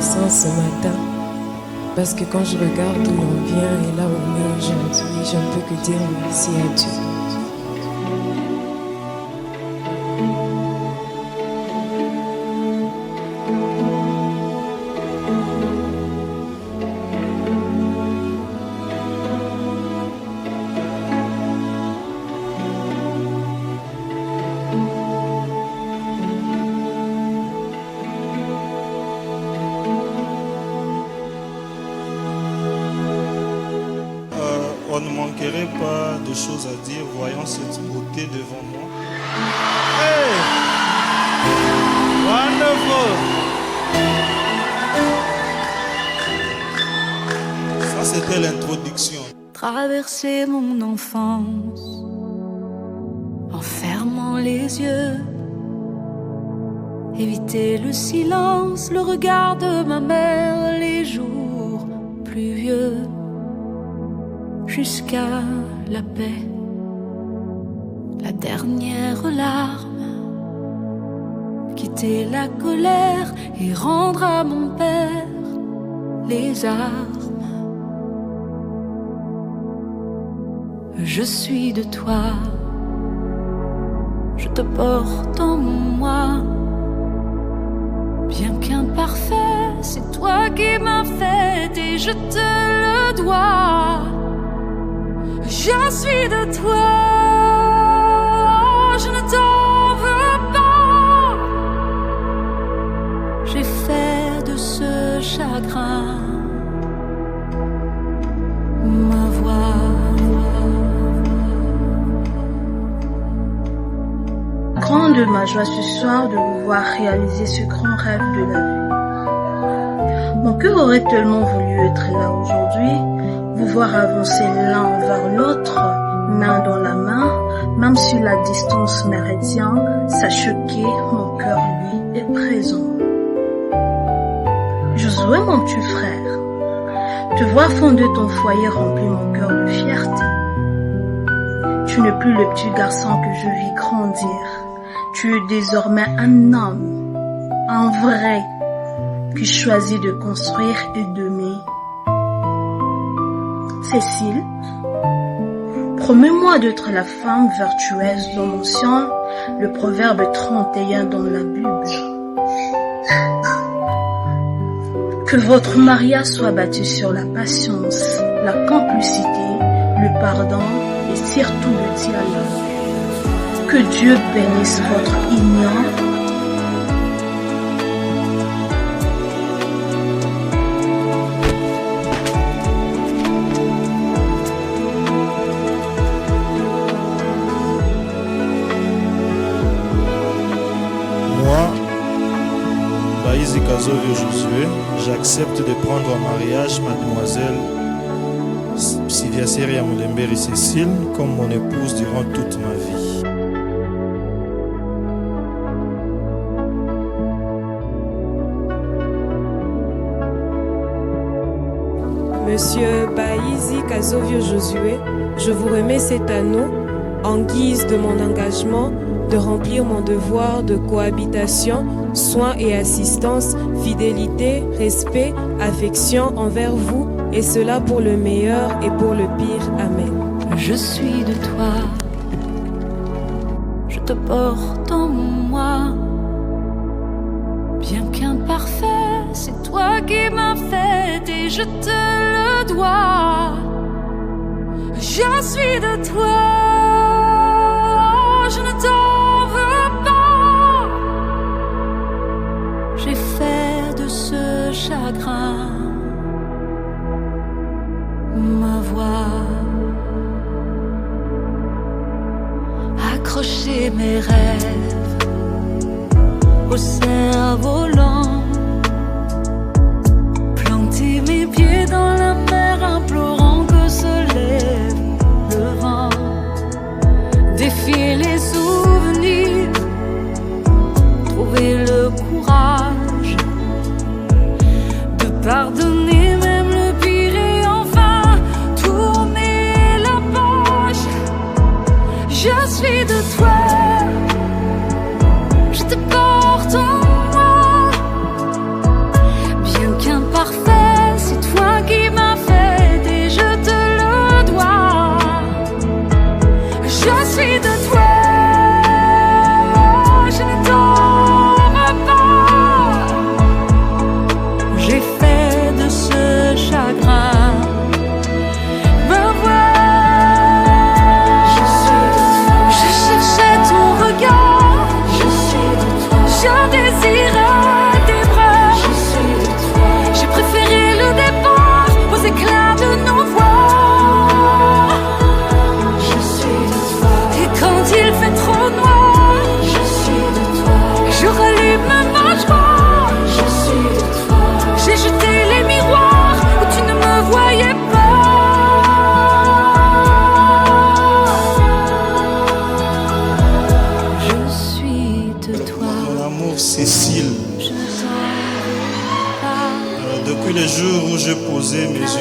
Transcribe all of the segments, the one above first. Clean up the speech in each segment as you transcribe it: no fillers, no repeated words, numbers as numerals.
reconnaissance ce matin. Parce que quand je regarde où l'on vient et là où on est aujourd'hui, je ne peux que dire merci à Dieu. On ne manquerait pas de choses à dire, voyant cette beauté devant moi. Hey! Wonderful! Ça, c'était l'introduction. Traverser mon enfance en fermant les yeux, éviter le silence, le regard de ma mère, les jours pluvieux. Jusqu'à la paix, la dernière larme, quitter la colère et rendre à mon père les armes. Je suis de toi, je te porte en moi, bien qu'imparfait, c'est toi qui m'as fait et je te le dois. Je suis de toi, je ne t'en veux pas. J'ai fait de ce chagrin ma voix. Grande ma joie ce soir de vous voir réaliser ce grand rêve de la vie. Mon cœur aurait tellement voulu être là aujourd'hui, vous voir avancer l'un vers l'autre, main dans la main, même si la distance me retient, sachez que mon cœur, lui, est présent. Josué, mon petit frère, te voir fonder ton foyer remplit mon cœur de fierté. Tu n'es plus le petit garçon que je vis grandir. Tu es désormais un homme, un vrai, qui choisit de construire et d'aimer. Cécile, promets-moi d'être la femme vertueuse dont mentionne le proverbe 31 dans la Bible. Que votre mariage soit bâti sur la patience, la complicité, le pardon et surtout le dialogue. Que Dieu bénisse votre union. Moi, Baïzi Kazovio Josué, j'accepte de prendre en mariage mademoiselle Siviaseri Amulemberi Cécile comme mon épouse durant toute ma vie. Monsieur Baïzi Kazovio Josué, je vous remets cet anneau en guise de mon engagement de remplir mon devoir de cohabitation, soins et assistance, fidélité, respect, affection envers vous, et cela pour le meilleur et pour le pire. Amen. Je suis de toi, je te porte en moi, bien qu'imparfait, c'est toi qui m'as fait et je te le dois. Je suis de toi, je ne t'en veux pas. J'ai fait de ce chagrin ma voix. Accrocher mes rêves au cerf-volant, planter mes pieds dans la mer, implorant que se lève le vent, défier les souvenirs, trouver le courage de pardonner même le pire et enfin tourner la page. Je suis de toi, je te porte en moi,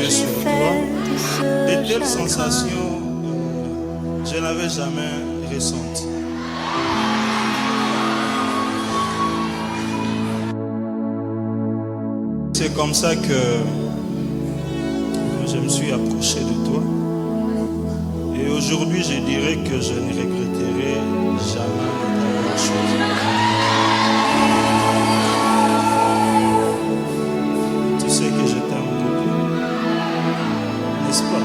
yeux sur toi. De telles sensations, je n'avais jamais ressenties. C'est comme ça que je me suis approché de toi. Et aujourd'hui, je dirais que je ne regretterai jamais d'avoir choisi. Tu sais que je t'aime beaucoup, n'est-ce pas?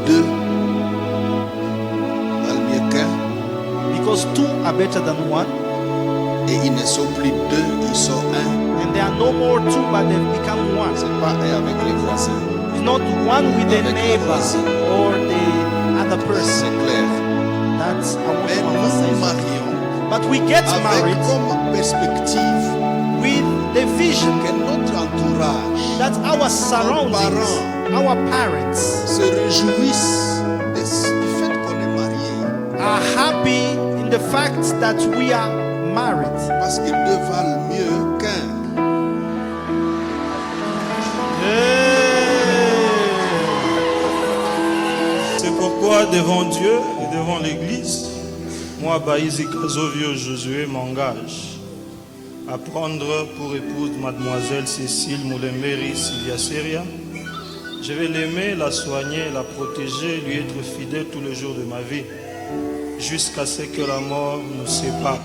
Deux valent mieux qu'un. Because two are better than one. Et ils ne sont plus deux, ils sont un. And there are no more two, but they've become one. C'est pas un avec les voisins. It's not one with the Avec neighbor voisin. or the other person. C'est clair. That's Mais our nous conversation. marions But we get avec married comme perspective with the vision que notre entourage that our surroundings, our parents se réjouissent du fait qu'on est marié. are happy in the fact that we are married. Parce que deux valent mieux qu'un. C'est pourquoi devant Dieu et devant l'Église, moi, Baïzi Kazovio Josué, m'engage à prendre pour épouse mademoiselle Cécile Moulemberi Sylvia Seria. Je vais l'aimer, la soigner, la protéger, lui être fidèle tous les jours de ma vie, jusqu'à ce que la mort nous sépare.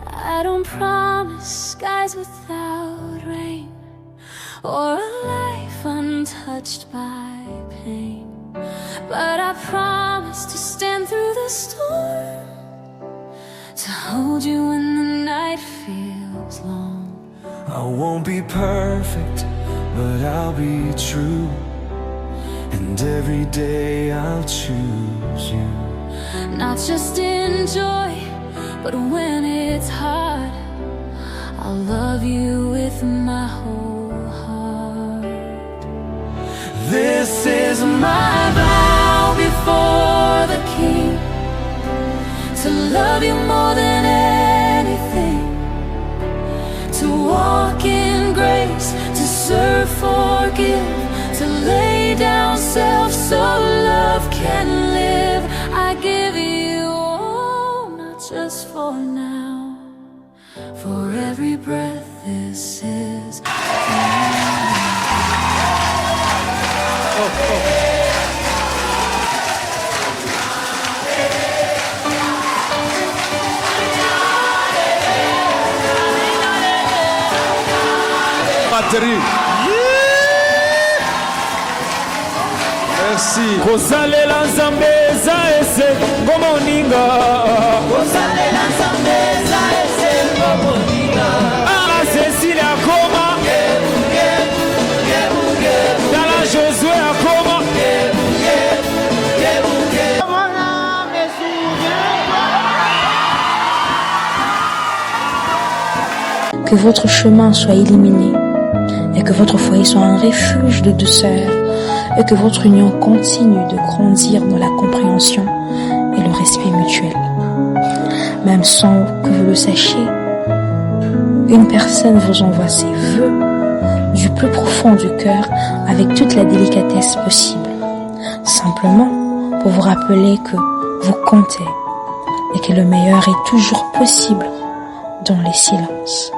I don't promise skies without rain or a life untouched by pain, but I promise to stand through the storm, to hold you when the night feels long. I won't be perfect, but I'll be true, and every day I'll choose you. Not just in joy, but when it's hard, I'll love you with my whole heart. This is My vow before the King, to love you more than anything, to walk in grace, to serve, forgive, to lay down self so love can live. I give you all, not just for now, for every breath this is. Batterie. Merci. kosalela nzambe eza ese ngomoninga kosalela nzambe eza ese ngomoninga Cécile akoma Dala Josué akoma Que votre chemin soit illuminé et que votre foyer soit un refuge de douceur et que votre union continue de grandir dans la compréhension et le respect mutuel. Même sans que vous le sachiez, une personne vous envoie ses vœux du plus profond du cœur avec toute la délicatesse possible, simplement pour vous rappeler que vous comptez et que le meilleur est toujours possible dans les silences.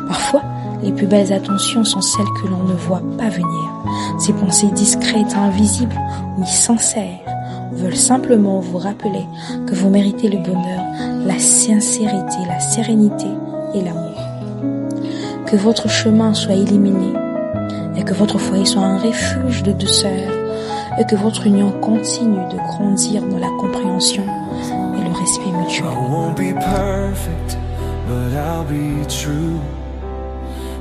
Parfois, Les plus belles attentions sont celles que l'on ne voit pas venir. Ces pensées discrètes, invisibles, oui sincères, veulent simplement vous rappeler que vous méritez le bonheur, la sincérité, la sérénité et l'amour. Que votre chemin soit illuminé et que votre foyer soit un refuge de douceur et que votre union continue de grandir dans la compréhension et le respect mutuel. I won't be perfect, but I'll be true.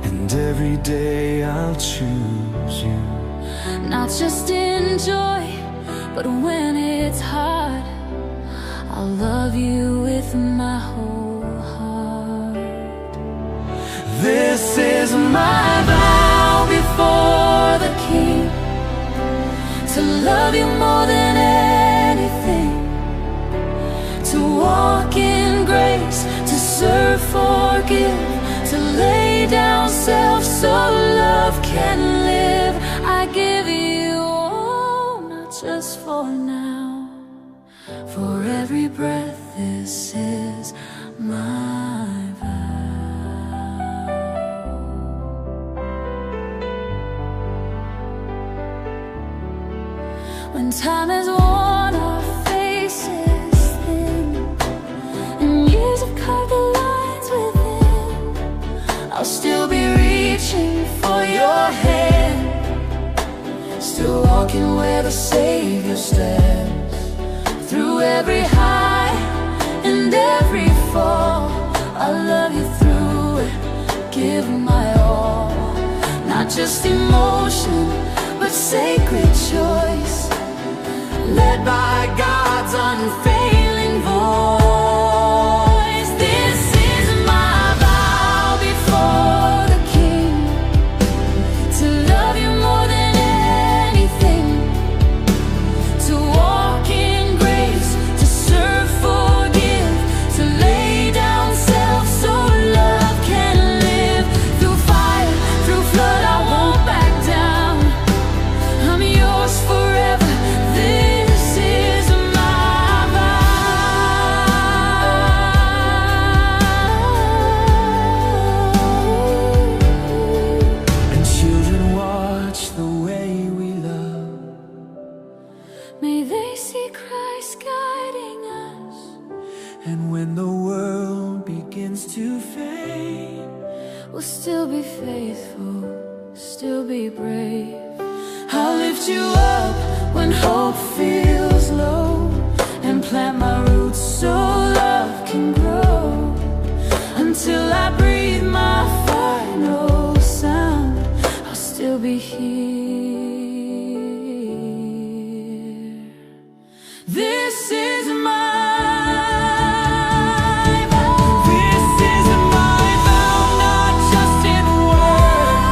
And every day I'll choose you. Not just in joy, but when it's hard, I'll love you with my whole heart. This is My vow before the King, to love you more than anything, to walk in grace, to serve, forgive, to lay down self so love can live. I give you all, not just for now, for every breath. This is my vow. When time has worn our faces thin and years have carved the lines within, I'll still be reaching for your hand, still walking where the Savior stands. Through every high and every fall, I love you through it, give my all. Not just emotion, but sacred choice, led by God's unfailing voice. This is my vow before the King, to love you more than anything, to walk in grace, to serve, forgive, to lay down self so love can live. Through fire, through flood, I won't back down. I'm yours forever. This is my vow. And children watch the way we love. May they see Christ guiding us. And when the world begins to fade, We'll still be faithful, still be brave. I'll lift you up when hope feels low, and plant my roots so love can grow. Until I breathe my final sound, I'll still be here. This is my vow. this is my vow, not just in word,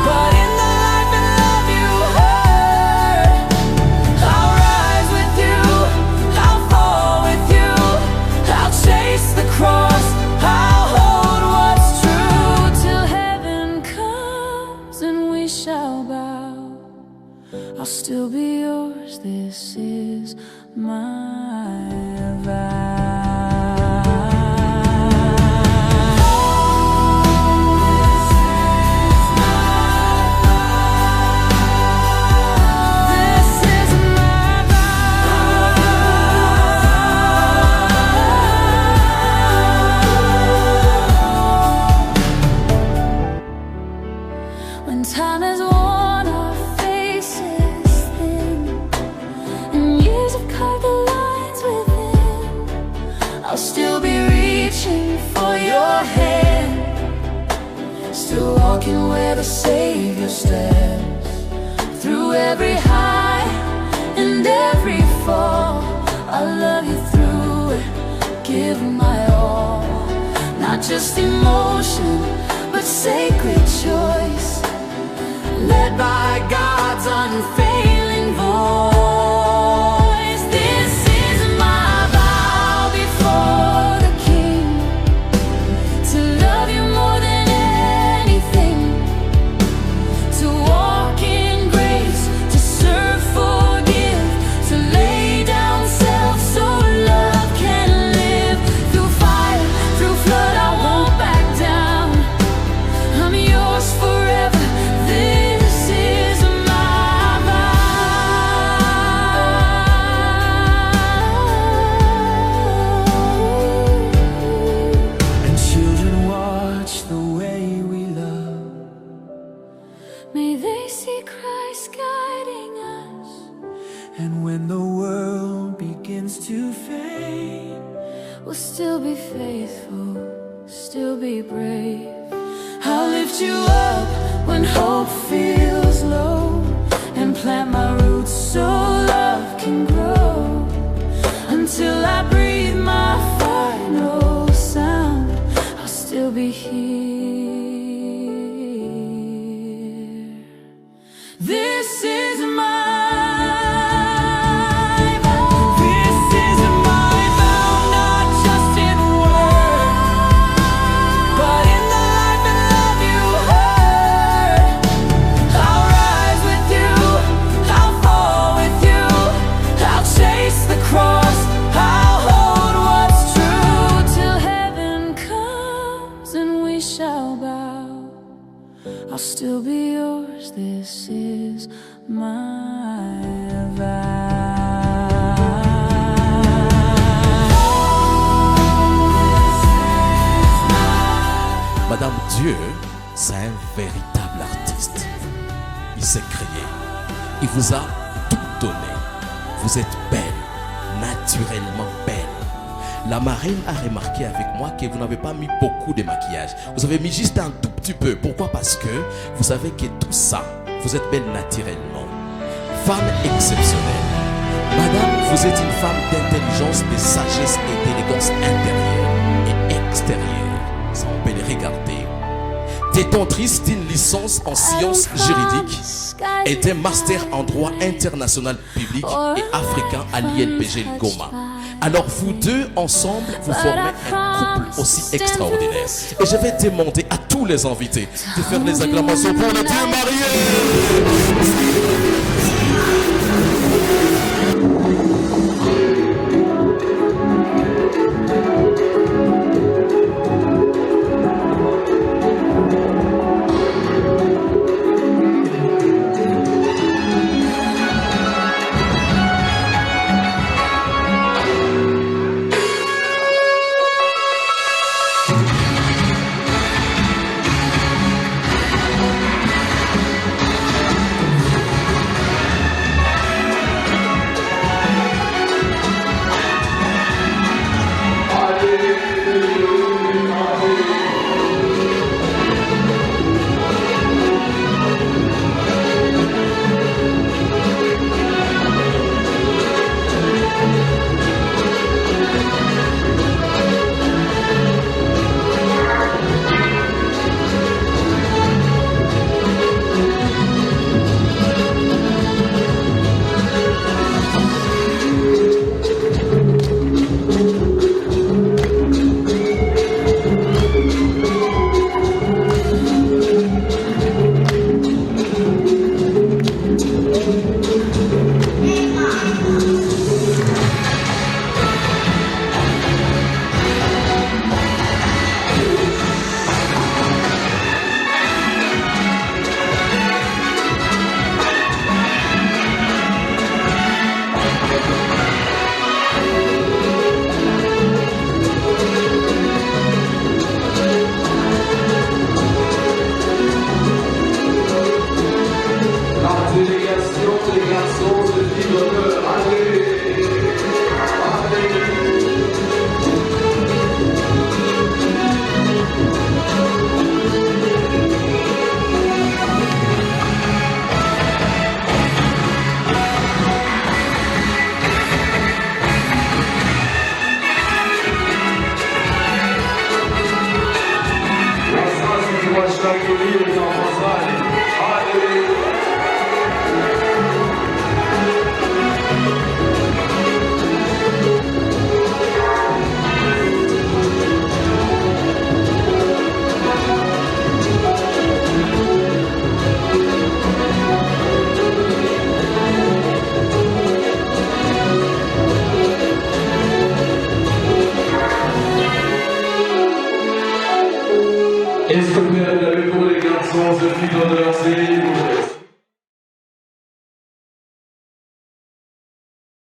but in the life and love you heard. I'll rise with you, I'll fall with you, I'll chase the cross, I'll hold what's true, till heaven comes and we shall bow. I'll still be yours, this is my vow. This is my vow. When time has worn our faces thin and years have carved the lines within, I'll still be reaching for your hand, still walking where the Savior stands. Through every high and every fall, I love you through it, give my all. Not just emotion, but sacred choice, led by God's unfailing voice. This is my vow before the King, to love you more than anything, to walk in grace, to serve, forgive, to lay down self so love can live. Through fire, through flood, I won't back down. And when the world begins to fade, we'll still be faithful, still be brave. I'll lift you up when hope feels low, and plant my roots so love can grow. Until I breathe my final sound, I'll still be here. This is my I'll still be yours, this is my vow. Madame, Dieu, c'est un véritable artiste. Il s'est créé. Il vous a tout donné. Vous êtes belle, naturellement belle. La marraine a remarqué avec moi que vous n'avez pas mis beaucoup de maquillage. Vous avez mis juste un tout petit peu. Pourquoi? Parce que vous savez que tout ça, vous êtes belle naturellement. Femme exceptionnelle. Madame, vous êtes une femme d'intelligence, de sagesse et d'élégance intérieure et extérieure. Ça, on peut les regarder. Détentrice d'une licence en sciences juridiques et d'un master en droit international public et africain à l'INPG Goma. Alors vous deux ensemble, vous formez un couple aussi extraordinaire. Et je vais demander à tous les invités de faire les acclamations pour les deux mariés. Est-ce que vous avez pour les garçons, je suis dans leur série.